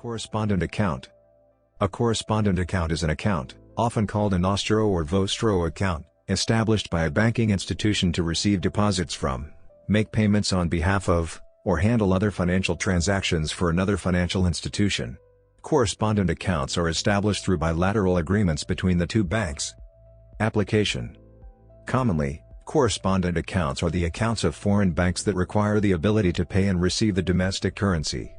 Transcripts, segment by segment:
Correspondent account. A correspondent account is an account, often called a nostro or vostro account, established by a banking institution to receive deposits from, make payments on behalf of, or handle other financial transactions for another financial institution. Correspondent accounts are established through bilateral agreements between the two banks. Application. Commonly, correspondent accounts are the accounts of foreign banks that require the ability to pay and receive the domestic currency.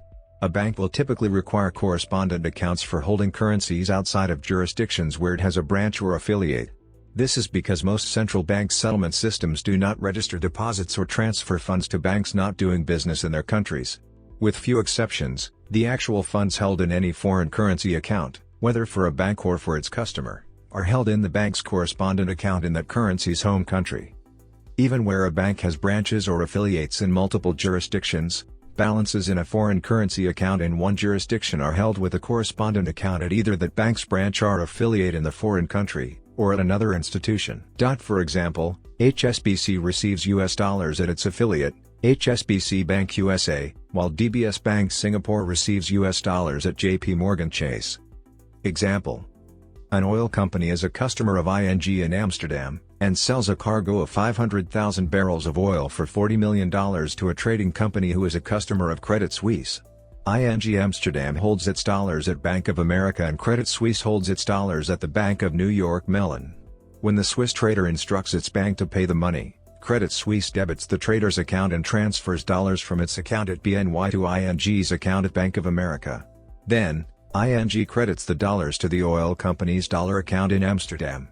A bank will typically require correspondent accounts for holding currencies outside of jurisdictions where it has a branch or affiliate. This is because most central bank settlement systems do not register deposits or transfer funds to banks not doing business in their countries. With few exceptions, the actual funds held in any foreign currency account, whether for a bank or for its customer, are held in the bank's correspondent account in that currency's home country. Even where a bank has branches or affiliates in multiple jurisdictions, balances in a foreign currency account in one jurisdiction are held with a correspondent account at either that bank's branch or affiliate in the foreign country, or at another institution. For example, HSBC receives US dollars at its affiliate, HSBC Bank USA, while DBS Bank Singapore receives US dollars at JP Morgan Chase. Example: an oil company is a customer of ING in Amsterdam, and sells a cargo of 500,000 barrels of oil for $40 million to a trading company who is a customer of Credit Suisse. ING Amsterdam holds its dollars at Bank of America and Credit Suisse holds its dollars at the Bank of New York Mellon. When the Swiss trader instructs its bank to pay the money, Credit Suisse debits the trader's account and transfers dollars from its account at BNY to ING's account at Bank of America. Then, ING credits the dollars to the oil company's dollar account in Amsterdam.